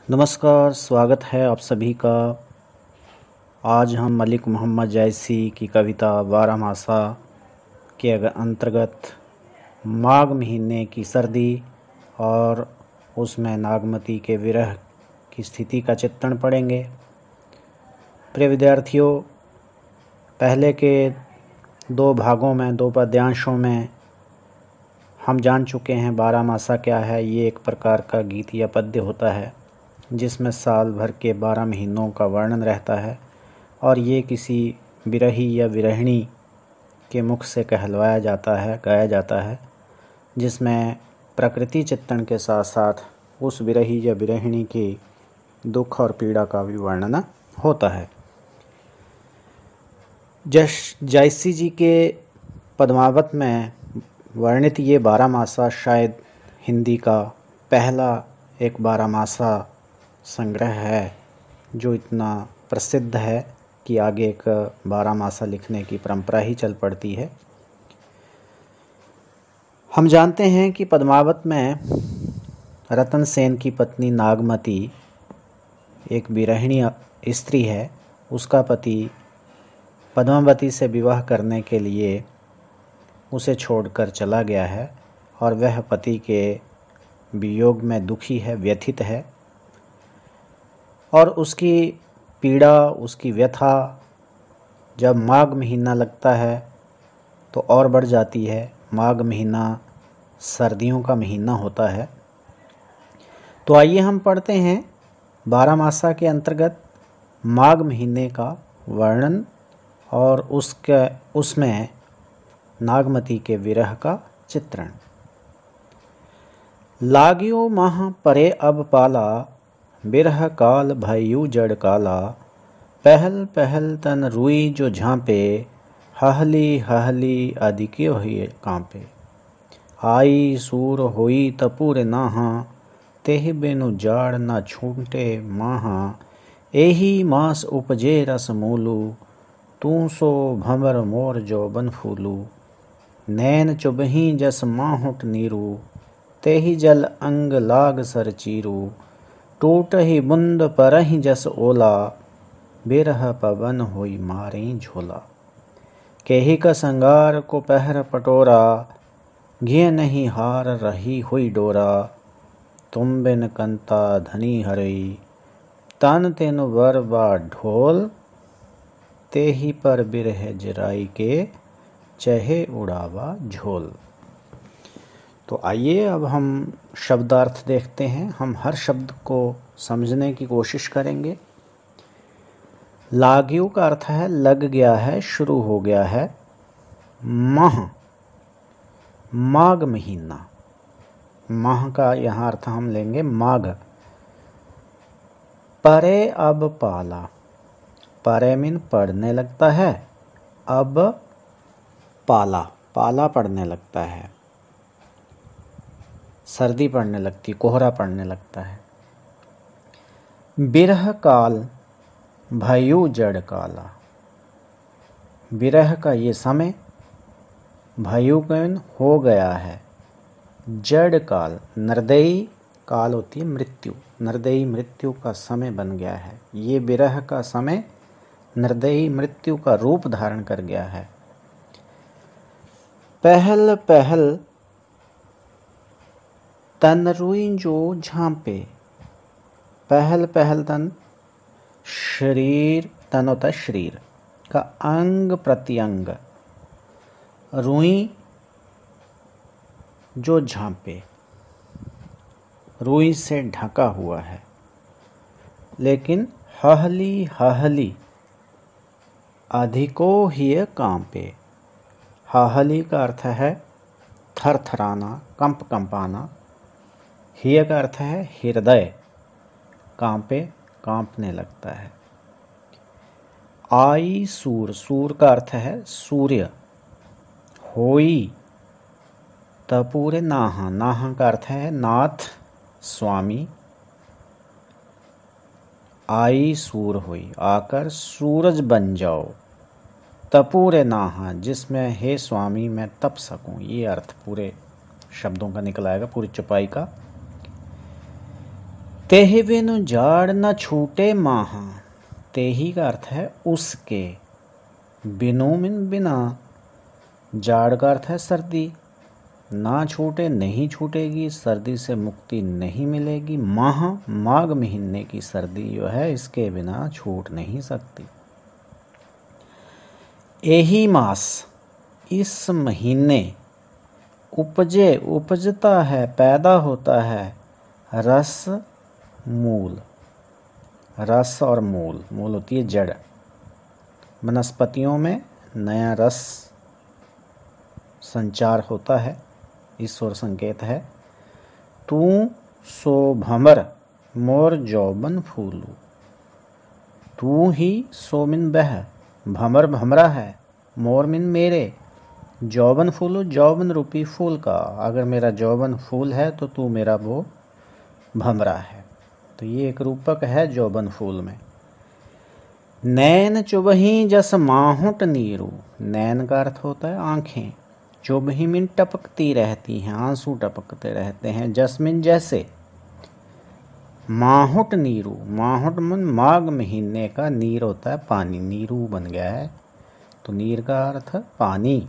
नमस्कार, स्वागत है आप सभी का। आज हम मलिक मोहम्मद जैसी की कविता बारहमासा के अंतर्गत माघ महीने की सर्दी और उसमें नागमती के विरह की स्थिति का चित्रण पढ़ेंगे। प्रिय विद्यार्थियों, पहले के दो भागों में, दो पद्यांशों में हम जान चुके हैं बारहमासा क्या है। ये एक प्रकार का गीत या पद्य होता है जिसमें साल भर के 12 महीनों का वर्णन रहता है और ये किसी विरही या विरहिणी के मुख से कहलवाया जाता है, गाया जाता है, जिसमें प्रकृति चित्रण के साथ साथ उस विरही या विरहिणी के दुख और पीड़ा का भी वर्णन होता है। जायसी जी के पद्मावत में वर्णित ये बारहमासा शायद हिंदी का पहला एक बारहमासा संग्रह है जो इतना प्रसिद्ध है कि आगे एक बारहमासा लिखने की परंपरा ही चल पड़ती है। हम जानते हैं कि पद्मावत में रतन सेन की पत्नी नागमती एक विरहिणी स्त्री है। उसका पति पद्मावती से विवाह करने के लिए उसे छोड़कर चला गया है और वह पति के वियोग में दुखी है, व्यथित है और उसकी पीड़ा, उसकी व्यथा जब माघ महीना लगता है तो और बढ़ जाती है। माघ महीना सर्दियों का महीना होता है। तो आइए हम पढ़ते हैं बारहमासा के अंतर्गत माघ महीने का वर्णन और उसमें नागमती के विरह का चित्रण। लाग्यो माह परे अब पाला, बिरह काल भयु जड़ काला। पहल पहल तन रुई जो झांपे, हहली हहली अधिक्यो ही कांपे। आई सूर होई तपुर नाहा, तेह बेनु जाड़ न छूटे माहा। एही मास उपजे रस मूलू, तू सो भंवर मोर जो बन फूलू। नैन चुबही जस माहुट नीरू, तेहि जल अंग लाग सर चीरू। टूटहि बुंद परहि जस ओला, बिरह पवन होई मारे झोला। केहि का संगार को पहर पटोरा, घिय नहीं हार रही हुई डोरा। तुम बिन कंता धनी हरई, तन तेनु वर बा ढोल। तेहि पर बिरह जराई के, चहे उड़ावा झोल। तो आइए अब हम शब्दार्थ देखते हैं। हम हर शब्द को समझने की कोशिश करेंगे। लाग्यू का अर्थ है लग गया है, शुरू हो गया है। माह, माघ महीना। माह का यहाँ अर्थ हम लेंगे माघ। परे अब पाला, परे मीन पड़ने लगता है, अब पाला, पाला पड़ने लगता है, सर्दी पड़ने लगती, कोहरा पड़ने लगता है। बिरह काल भयु जड़ काला, विरह का ये समय, भयु कन हो गया है। जड़ काल, नरदयी काल होती है मृत्यु, नरदयी मृत्यु का समय बन गया है। ये विरह का समय नरदयी मृत्यु का रूप धारण कर गया है। पहल पहल तन रुई जो झांपे। पहल पहल तन, शरीर, तन होता है शरीर का अंग प्रत्यंग। रुई जो झांपे, रुई से ढका हुआ है। लेकिन हहली हहली अधिको ही कांपे। हहली का अर्थ है थरथराना, कंप कंपाना। हिय का अर्थ है हृदय, कांपे, कांपने लगता है। आई सूर, सूर का अर्थ है सूर्य। होई तपूरे नाहा, नाहा का अर्थ है नाथ, स्वामी। आई सूर हुई, आकर सूरज बन जाओ। तपूरे नाहा, जिसमें हे स्वामी मैं तप सकूं। ये अर्थ पूरे शब्दों का निकल आएगा, पूरी चौपाई का। तेहि बिनु जाड़ न छूटे माहा। तेहि का अर्थ है उसके, बिनु मिन बिना, जाड़ का अर्थ है सर्दी, ना छूटे नहीं छूटेगी, सर्दी से मुक्ति नहीं मिलेगी। माह माघ महीने की सर्दी जो है इसके बिना छूट नहीं सकती। एही मास इस महीने, उपजे उपजता है पैदा होता है, रस मूल। रस और मूल, मूल होती है जड़। वनस्पतियों में नया रस संचार होता है, ईश्वर संकेत है। तू सो भमर मोर जौबन फूलू। तू ही सो मिन बह, भमर भमरा है, मोर मिन मेरे, जौबन फूलू जौबन रूपी फूल का। अगर मेरा जौबन फूल है तो तू मेरा वो भमरा है। तो ये एक रूपक है जौबन फूल में। नैन चुबही जस माहुट नीरू। नैन का अर्थ होता है आंखें। चुबही मिन टपकती रहती हैं, आंसू टपकते रहते हैं। जसमिन जैसे। माहुट नीरू, माहुट मन माघ महीने का नीर होता है पानी, नीरू बन गया है। तो नीर का अर्थ पानी।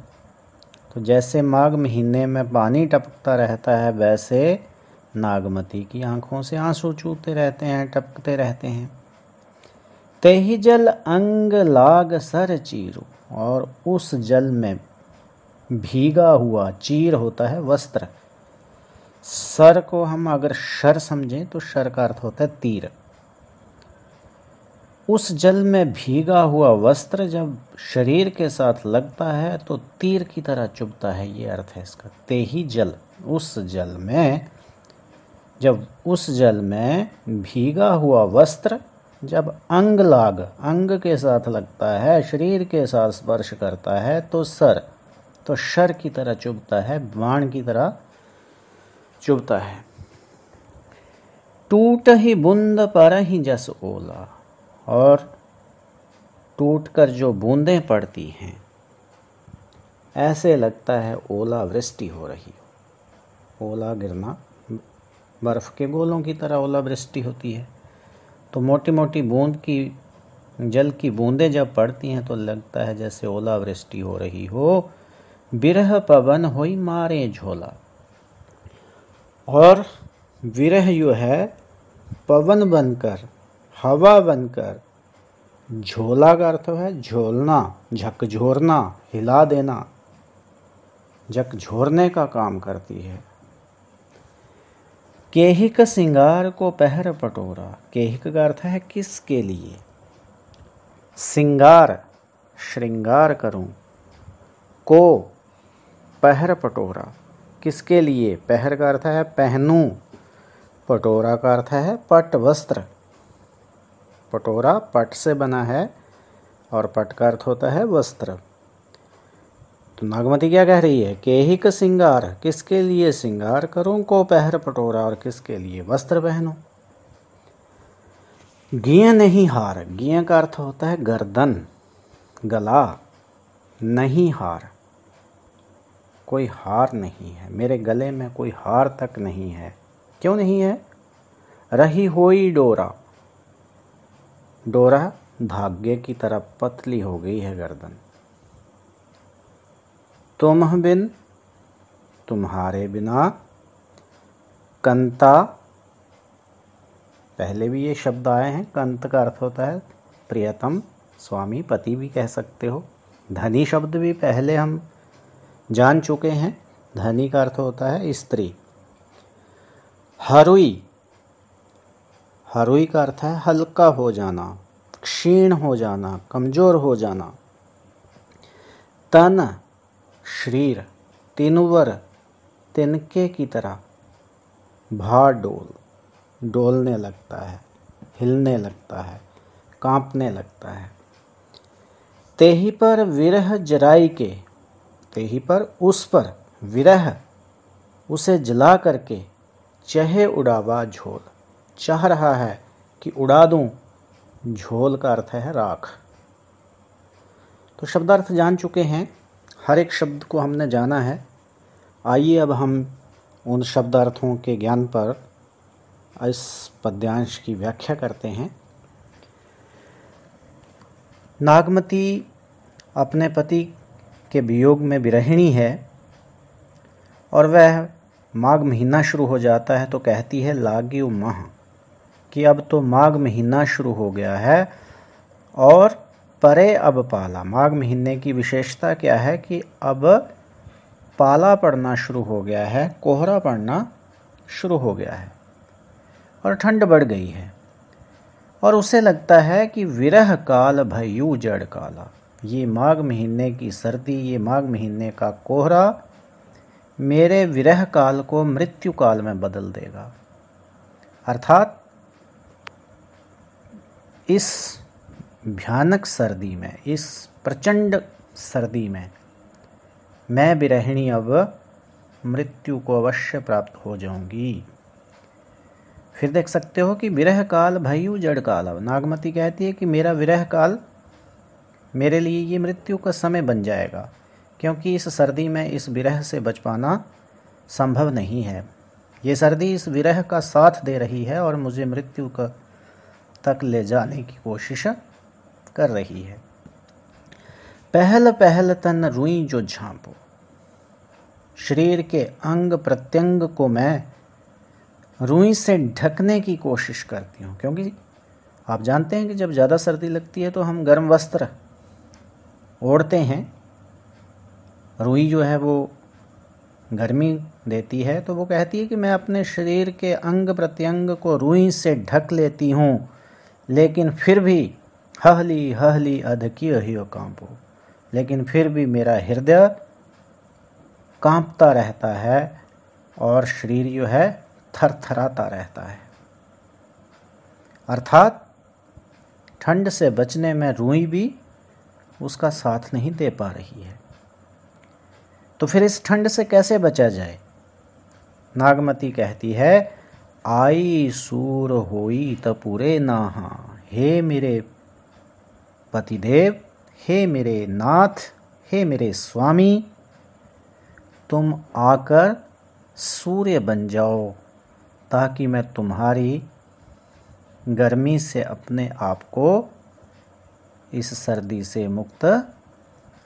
तो जैसे माघ महीने में पानी टपकता रहता है, वैसे नागमती की आंखों से आंसू चूते रहते हैं, टपकते रहते हैं। तेहि जल अंग लाग सर चीरू। और उस जल में भीगा हुआ, चीर होता है वस्त्र। सर को हम अगर शर समझें तो शर का अर्थ होता है तीर। उस जल में भीगा हुआ वस्त्र जब शरीर के साथ लगता है तो तीर की तरह चुभता है, ये अर्थ है इसका। तेहि जल, उस जल में, जब उस जल में भीगा हुआ वस्त्र जब अंग लाग, अंग के साथ लगता है, शरीर के साथ स्पर्श करता है तो सर, तो शर की तरह चुभता है, बाण की तरह चुभता है। टूट ही बुंद पर ही जस ओला। और टूट कर जो बूंदें पड़ती हैं, ऐसे लगता है ओला वृष्टि हो रही हो। ओला गिरना, बर्फ के गोलों की तरह ओला वृष्टि होती है। तो मोटी मोटी बूंद की, जल की बूंदें जब पड़ती हैं तो लगता है जैसे ओला वृष्टि हो रही हो। विरह पवन होई मारे झोला। और विरह जो है पवन बनकर, हवा बनकर, झोला का अर्थ है झोलना, झकझोरना, हिला देना, झकझोरने का काम करती है। केहिक सिंगार को पहर पटोरा। केहिक का अर्थ है किसके लिए। सिंगार, श्रृंगार करूं, को पहर पटोरा, किसके लिए। पहर का अर्थ है पहनूं, पटोरा का अर्थ है पट वस्त्र। पटोरा पट से बना है और पट का अर्थ होता है वस्त्र। तो नागमती क्या कह रही है, केहिक सिंगार, किसके लिए सिंगार करूं, को पहर पटोरा, और किसके लिए वस्त्र पहनूं। गिय नहीं हार। गिय का अर्थ होता है गर्दन, गला। नहीं हार, कोई हार नहीं है, मेरे गले में कोई हार तक नहीं है। क्यों नहीं है। रही होई डोरा। डोरा धागे की तरह पतली हो गई है गर्दन। तुम बिन, तुम्हारे बिना। कंता, पहले भी ये शब्द आए हैं। कंत का अर्थ होता है प्रियतम, स्वामी, पति भी कह सकते हो। धनी शब्द भी पहले हम जान चुके हैं। धनी का अर्थ होता है स्त्री। हरुई, हरुई का अर्थ है हल्का हो जाना, क्षीण हो जाना, कमजोर हो जाना। तन, शरीर, तिनुवर, तिनके की तरह। भार डोल, डोलने लगता है, हिलने लगता है, कांपने लगता है। तेहि पर विरह जराई के। तेहि पर, उस पर, विरह, उसे जला करके, चहे उड़ावा झोल, चाह रहा है कि उड़ा दूं। झोल का अर्थ है राख। तो शब्दार्थ जान चुके हैं, हर एक शब्द को हमने जाना है। आइए अब हम उन शब्दार्थों के ज्ञान पर इस पद्यांश की व्याख्या करते हैं। नागमती अपने पति के वियोग में विरहिणी है और वह माघ महीना शुरू हो जाता है तो कहती है लाग्यू माह, कि अब तो माघ महीना शुरू हो गया है और परे अब पाला। माघ महीने की विशेषता क्या है कि अब पाला पड़ना शुरू हो गया है, कोहरा पड़ना शुरू हो गया है और ठंड बढ़ गई है और उसे लगता है कि विरह काल भयू जड़ काला। ये माघ महीने की सर्दी, ये माघ महीने का कोहरा मेरे विरह काल को मृत्यु काल में बदल देगा। अर्थात इस भयानक सर्दी में, इस प्रचंड सर्दी में मैं विरहिणी अब मृत्यु को अवश्य प्राप्त हो जाऊंगी। फिर देख सकते हो कि विरह काल भयू जड़ काल। नागमती कहती है कि मेरा विरह काल मेरे लिए ये मृत्यु का समय बन जाएगा, क्योंकि इस सर्दी में इस विरह से बच पाना संभव नहीं है। ये सर्दी इस विरह का साथ दे रही है और मुझे मृत्यु का तक ले जाने की कोशिश कर रही है। पहल पहल तन रुई जो झांपो, शरीर के अंग प्रत्यंग को मैं रुई से ढकने की कोशिश करती हूँ, क्योंकि आप जानते हैं कि जब ज़्यादा सर्दी लगती है तो हम गर्म वस्त्र ओढ़ते हैं। रुई जो है वो गर्मी देती है, तो वो कहती है कि मैं अपने शरीर के अंग प्रत्यंग को रुई से ढक लेती हूँ, लेकिन फिर भी हहली हहली अधकी अहियो कांपो, लेकिन फिर भी मेरा हृदय कांपता रहता है और शरीर जो है थरथराता रहता है। अर्थात ठंड से बचने में रुई भी उसका साथ नहीं दे पा रही है। तो फिर इस ठंड से कैसे बचा जाए? नागमती कहती है, आई सूर होई तपुरे नाहा, हे मेरे पतिदेव, हे मेरे नाथ, हे मेरे स्वामी, तुम आकर सूर्य बन जाओ ताकि मैं तुम्हारी गर्मी से अपने आप को इस सर्दी से मुक्त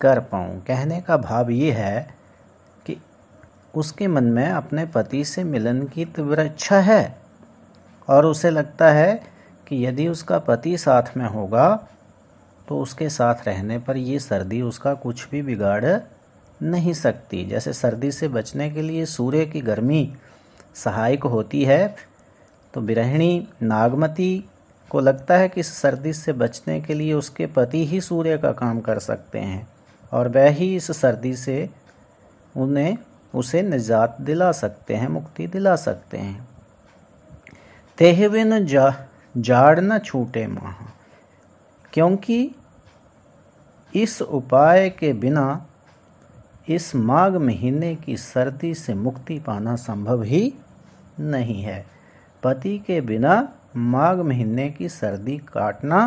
कर पाऊँ। कहने का भाव ये है कि उसके मन में अपने पति से मिलन की तीव्र इच्छा है और उसे लगता है कि यदि उसका पति साथ में होगा तो उसके साथ रहने पर ये सर्दी उसका कुछ भी बिगाड़ नहीं सकती। जैसे सर्दी से बचने के लिए सूर्य की गर्मी सहायक होती है, तो विरहिणी नागमती को लगता है कि इस सर्दी से बचने के लिए उसके पति ही सूर्य का काम कर सकते हैं और वह ही इस सर्दी से उसे निजात दिला सकते हैं, मुक्ति दिला सकते हैं। तेह बिन जाड़ न छूटे माह, क्योंकि इस उपाय के बिना इस माघ महीने की सर्दी से मुक्ति पाना संभव ही नहीं है। पति के बिना माघ महीने की सर्दी काटना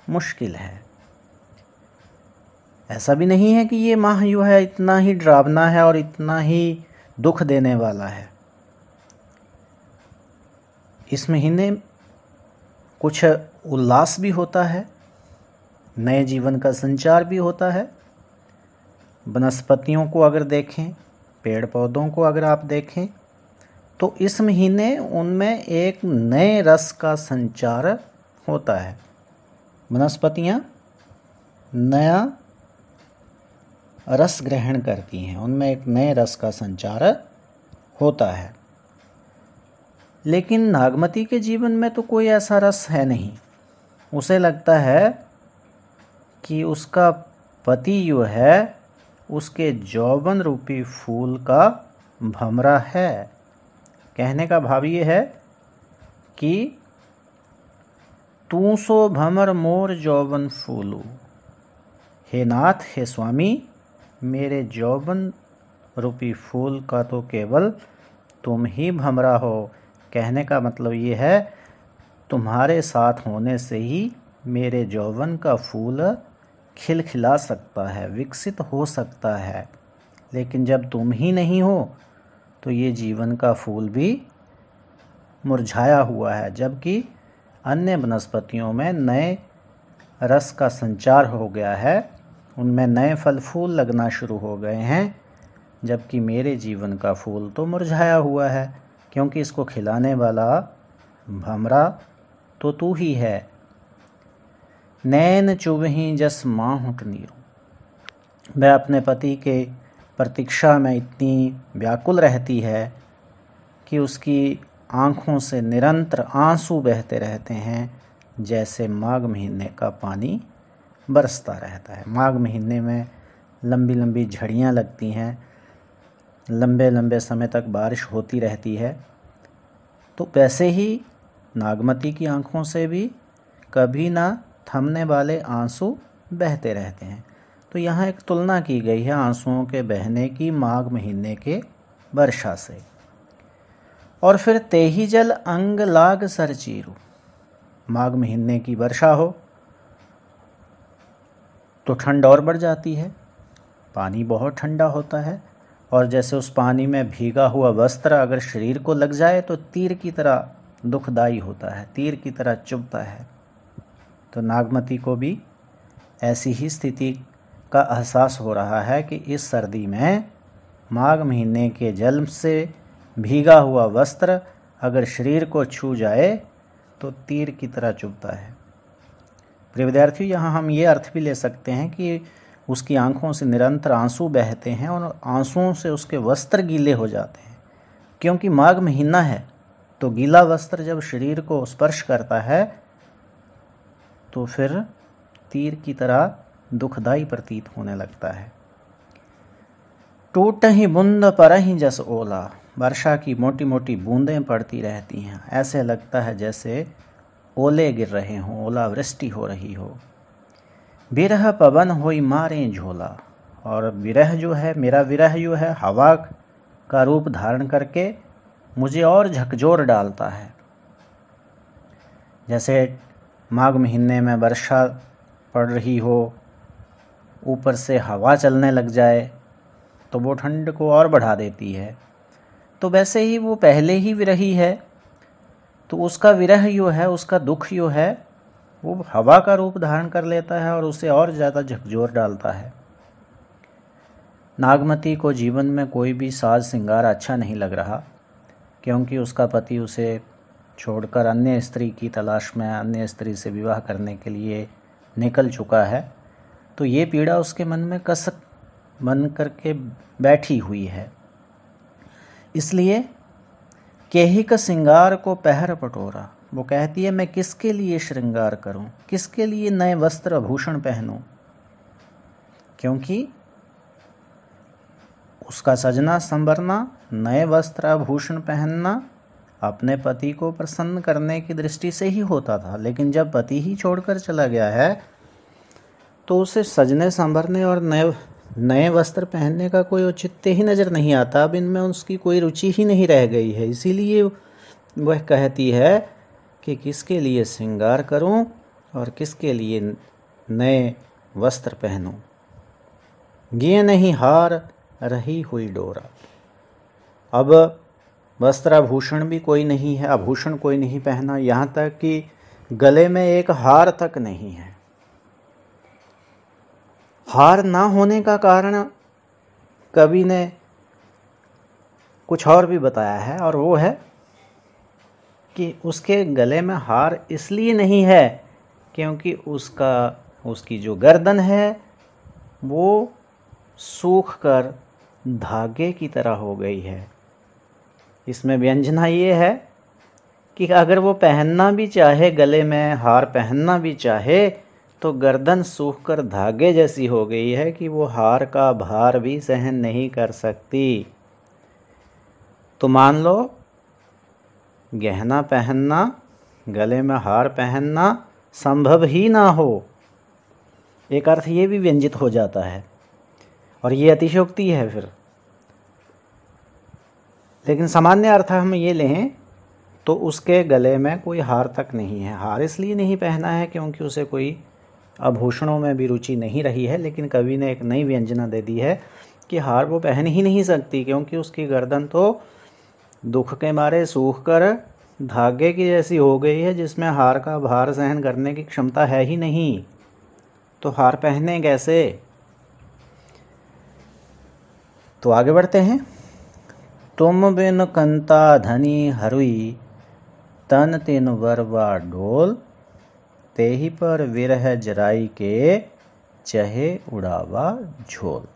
मुश्किल है। ऐसा भी नहीं है कि ये माह जो है इतना ही डरावना है और इतना ही दुख देने वाला है। इस महीने कुछ उल्लास भी होता है, नए जीवन का संचार भी होता है। वनस्पतियों को अगर देखें, पेड़ पौधों को अगर आप देखें, तो इस महीने उनमें एक नए रस का संचार होता है। वनस्पतियाँ नया रस ग्रहण करती हैं, उनमें एक नए रस का संचार होता है। लेकिन नागमती के जीवन में तो कोई ऐसा रस है नहीं। उसे लगता है कि उसका पति जो है उसके यौवन रूपी फूल का भमरा है। कहने का भाव ये है कि तू सो भमर मोर यौवन फूलू, हे नाथ, हे स्वामी, मेरे यौवन रूपी फूल का तो केवल तुम ही भमरा हो। कहने का मतलब ये है, तुम्हारे साथ होने से ही मेरे यौवन का फूल खिलखिला सकता है, विकसित हो सकता है। लेकिन जब तुम ही नहीं हो तो ये जीवन का फूल भी मुरझाया हुआ है, जबकि अन्य वनस्पतियों में नए रस का संचार हो गया है, उनमें नए फल फूल लगना शुरू हो गए हैं, जबकि मेरे जीवन का फूल तो मुरझाया हुआ है, क्योंकि इसको खिलाने वाला भमरा तो तू ही है। नैन चुभहीं जस माहुट नीरू। वह अपने पति के प्रतीक्षा में इतनी व्याकुल रहती है कि उसकी आँखों से निरंतर आंसू बहते रहते हैं, जैसे माघ महीने का पानी बरसता रहता है। माघ महीने में लंबी लंबी झड़ियाँ लगती हैं, लंबे लंबे समय तक बारिश होती रहती है। तो वैसे ही नागमती की आँखों से भी कभी ना थमने वाले आंसू बहते रहते हैं। तो यहाँ एक तुलना की गई है आंसुओं के बहने की माघ महीने के वर्षा से। और फिर तेही जल अंग लाग सर चीरू। माघ महीने की वर्षा हो तो ठंड और बढ़ जाती है, पानी बहुत ठंडा होता है, और जैसे उस पानी में भीगा हुआ वस्त्र अगर शरीर को लग जाए तो तीर की तरह दुखदाई होता है, तीर की तरह चुभता है। तो नागमती को भी ऐसी ही स्थिति का एहसास हो रहा है कि इस सर्दी में माघ महीने के जल से भीगा हुआ वस्त्र अगर शरीर को छू जाए तो तीर की तरह चुभता है। प्रिय विद्यार्थियों, यहाँ हम ये अर्थ भी ले सकते हैं कि उसकी आंखों से निरंतर आंसू बहते हैं और आंसुओं से उसके वस्त्र गीले हो जाते हैं, क्योंकि माघ महीना है तो गीला वस्त्र जब शरीर को स्पर्श करता है तो फिर तीर की तरह दुखदाई प्रतीत होने लगता है। टूट ही बूंद पर ही जस ओला। वर्षा की मोटी मोटी बूंदें पड़ती रहती हैं, ऐसे लगता है जैसे ओले गिर रहे हों, ओलावृष्टि हो रही हो। विरह पवन होई मारे झोला। और विरह जो है, मेरा विरह जो है हवा का रूप धारण करके मुझे और झकझोर डालता है। जैसे माघ महीने में वर्षा पड़ रही हो, ऊपर से हवा चलने लग जाए तो वो ठंड को और बढ़ा देती है। तो वैसे ही वो पहले ही विरही है, तो उसका विरह जो है, उसका दुख जो है, वो हवा का रूप धारण कर लेता है और उसे और ज़्यादा झकझोर डालता है। नागमती को जीवन में कोई भी साज श्रृंगार अच्छा नहीं लग रहा, क्योंकि उसका पति उसे छोड़कर अन्य स्त्री की तलाश में अन्य स्त्री से विवाह करने के लिए निकल चुका है। तो ये पीड़ा उसके मन में कसक बन करके बैठी हुई है। इसलिए केहिक श्रृंगार को पहर पटोरा। वो कहती है, मैं किसके लिए श्रृंगार करूं, किसके लिए नए वस्त्र आभूषण पहनूं, क्योंकि उसका सजना संवरना, नए वस्त्र आभूषण पहनना अपने पति को प्रसन्न करने की दृष्टि से ही होता था। लेकिन जब पति ही छोड़कर चला गया है तो उसे सजने संवरने और नए वस्त्र पहनने का कोई औचित्य ही नज़र नहीं आता। अब इनमें उसकी कोई रुचि ही नहीं रह गई है। इसीलिए वह कहती है कि किसके लिए श्रृंगार करूं और किसके लिए नए वस्त्र पहनूं। गिए नहीं हार रही हुई डोरा। अब वस्त्राभूषण भी कोई नहीं है, आभूषण कोई नहीं पहना, यहाँ तक कि गले में एक हार तक नहीं है। हार ना होने का कारण कवि ने कुछ और भी बताया है, और वो है कि उसके गले में हार इसलिए नहीं है क्योंकि उसकी जो गर्दन है वो सूख कर धागे की तरह हो गई है। इसमें व्यंजना ये है कि अगर वो पहनना भी चाहे, गले में हार पहनना भी चाहे, तो गर्दन सूख कर धागे जैसी हो गई है कि वो हार का भार भी सहन नहीं कर सकती। तो मान लो गहना पहनना, गले में हार पहनना संभव ही ना हो, एक अर्थ ये भी व्यंजित हो जाता है और ये अतिशयोक्ति है फिर। लेकिन सामान्य अर्थ हम ये लें तो उसके गले में कोई हार तक नहीं है। हार इसलिए नहीं पहना है क्योंकि उसे कोई आभूषणों में भी रुचि नहीं रही है, लेकिन कवि ने एक नई व्यंजना दे दी है कि हार वो पहन ही नहीं सकती, क्योंकि उसकी गर्दन तो दुख के मारे सूख कर धागे की जैसी हो गई है जिसमें हार का भार सहन करने की क्षमता है ही नहीं, तो हार पहने कैसे। तो आगे बढ़ते हैं। तुम बिन कंता धनी हरुई, तन तिन वरवा ढोल, तेहि पर विरह जराई के, चहे उड़ावा झोल।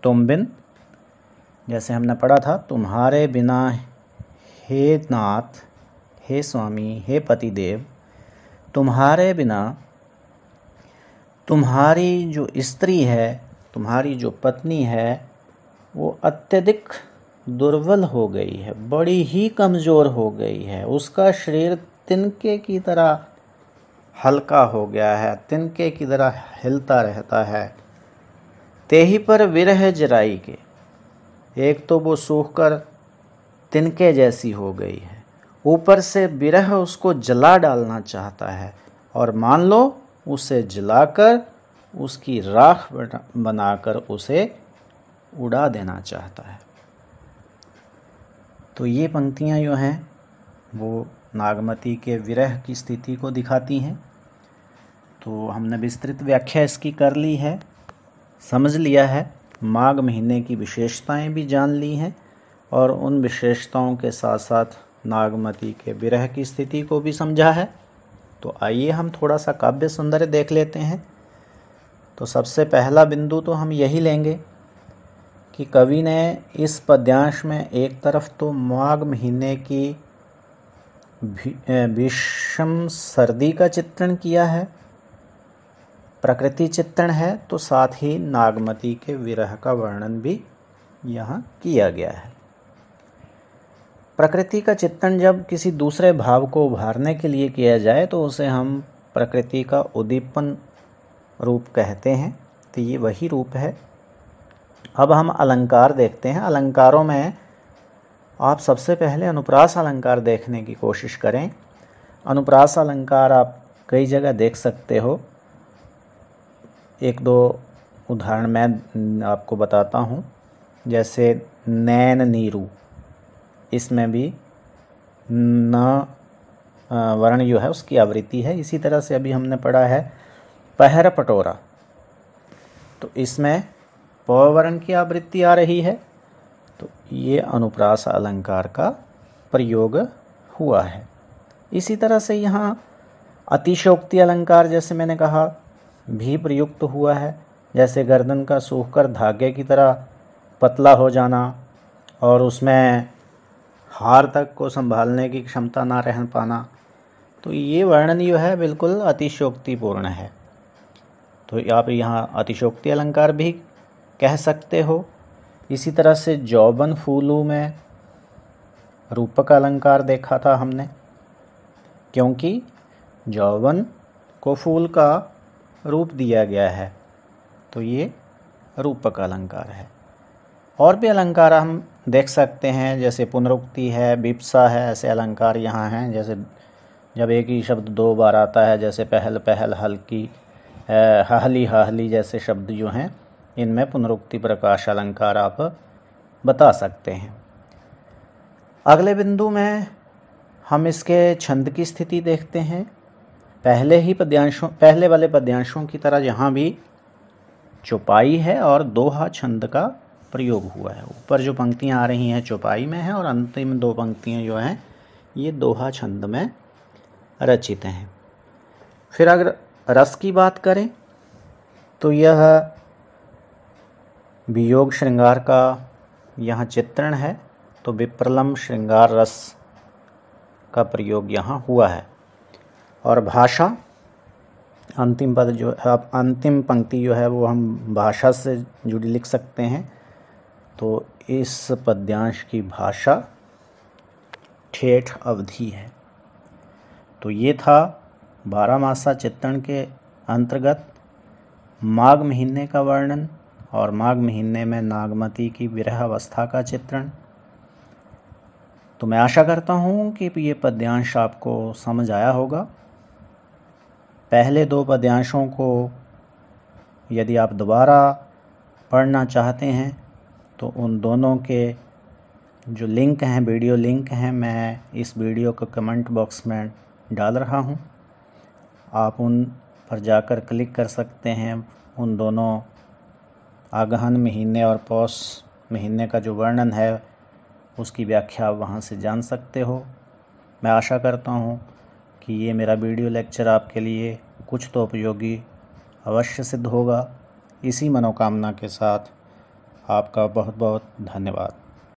तुम बिन, जैसे हमने पढ़ा था, तुम्हारे बिना हे नाथ, हे स्वामी, हे पतिदेव, तुम्हारे बिना तुम्हारी जो स्त्री है, तुम्हारी जो पत्नी है, वो अत्यधिक दुर्बल हो गई है, बड़ी ही कमज़ोर हो गई है। उसका शरीर तिनके की तरह हल्का हो गया है, तिनके की तरह हिलता रहता है। तेही पर विरह जराई के, एक तो वो सूखकर तिनके जैसी हो गई है, ऊपर से विरह उसको जला डालना चाहता है, और मान लो उसे जलाकर उसकी राख बनाकर उसे उड़ा देना चाहता है। तो ये पंक्तियाँ जो हैं वो नागमती के विरह की स्थिति को दिखाती हैं। तो हमने विस्तृत व्याख्या इसकी कर ली है, समझ लिया है, माघ महीने की विशेषताएं भी जान ली हैं, और उन विशेषताओं के साथ साथ नागमती के विरह की स्थिति को भी समझा है। तो आइए हम थोड़ा सा काव्य सौंदर्य देख लेते हैं। तो सबसे पहला बिंदु तो हम यही लेंगे कि कवि ने इस पद्यांश में एक तरफ तो माघ महीने की भीषण सर्दी का चित्रण किया है, प्रकृति चित्रण है, तो साथ ही नागमती के विरह का वर्णन भी यहाँ किया गया है। प्रकृति का चित्रण जब किसी दूसरे भाव को उभारने के लिए किया जाए तो उसे हम प्रकृति का उद्दीपन रूप कहते हैं। तो ये वही रूप है। अब हम अलंकार देखते हैं। अलंकारों में आप सबसे पहले अनुप्रास अलंकार देखने की कोशिश करें। अनुप्रास अलंकार आप कई जगह देख सकते हो। एक दो उदाहरण मैं आपको बताता हूँ। जैसे नैन नीरू, इसमें भी न वर्ण जो है उसकी आवृत्ति है। इसी तरह से अभी हमने पढ़ा है पहर पटोरा, तो इसमें प वर्ण की आवृत्ति आ रही है। तो ये अनुप्रास अलंकार का प्रयोग हुआ है। इसी तरह से यहाँ अतिशयोक्ति अलंकार, जैसे मैंने कहा, भी प्रयुक्त हुआ है। जैसे गर्दन का सूखकर धागे की तरह पतला हो जाना और उसमें हार तक को संभालने की क्षमता ना रह पाना, तो ये वर्णन जो है बिल्कुल अतिशयोक्तिपूर्ण है। तो आप यहाँ अतिशयोक्ति अलंकार भी कह सकते हो। इसी तरह से जौबन फूलू में रूपक अलंकार देखा था हमने, क्योंकि जौबन को फूल का रूप दिया गया है, तो ये रूपक अलंकार है। और भी अलंकार हम देख सकते हैं, जैसे पुनरुक्ति है, विप्सा है, ऐसे अलंकार यहाँ हैं। जैसे जब एक ही शब्द दो बार आता है, जैसे पहल पहल, हल्की, हाहली हाहली जैसे शब्द जो हैं, इनमें पुनरुक्ति प्रकाश अलंकार आप बता सकते हैं। अगले बिंदु में हम इसके छंद की स्थिति देखते हैं। पहले वाले पद्यांशों की तरह यहाँ भी चौपाई है और दोहा छंद का प्रयोग हुआ है। ऊपर जो पंक्तियाँ आ रही हैं चौपाई में है और अंतिम दो पंक्तियाँ जो हैं ये दोहा छंद में रचित हैं। फिर अगर रस की बात करें तो यह वियोग श्रृंगार का यहाँ चित्रण है, तो विप्रलम्ब श्रृंगार रस का प्रयोग यहाँ हुआ है। और भाषा, अंतिम पद जो है, अंतिम पंक्ति जो है वो हम भाषा से जुड़ी लिख सकते हैं। तो इस पद्यांश की भाषा ठेठ अवधि है। तो ये था 12 मासा चित्रण के अंतर्गत माघ महीने का वर्णन और माघ महीने में नागमती की विरह अवस्था का चित्रण। तो मैं आशा करता हूँ कि ये पद्यांश आपको समझ आया होगा। पहले दो पद्यांशों को यदि आप दोबारा पढ़ना चाहते हैं तो उन दोनों के जो लिंक हैं, वीडियो लिंक हैं, मैं इस वीडियो को कमेंट बॉक्स में डाल रहा हूँ। आप उन पर जाकर क्लिक कर सकते हैं। उन दोनों आगहन महीने और पौष महीने का जो वर्णन है उसकी व्याख्या आप वहाँ से जान सकते हो। मैं आशा करता हूँ कि ये मेरा वीडियो लेक्चर आपके लिए कुछ तो उपयोगी अवश्य सिद्ध होगा। इसी मनोकामना के साथ आपका बहुत बहुत धन्यवाद।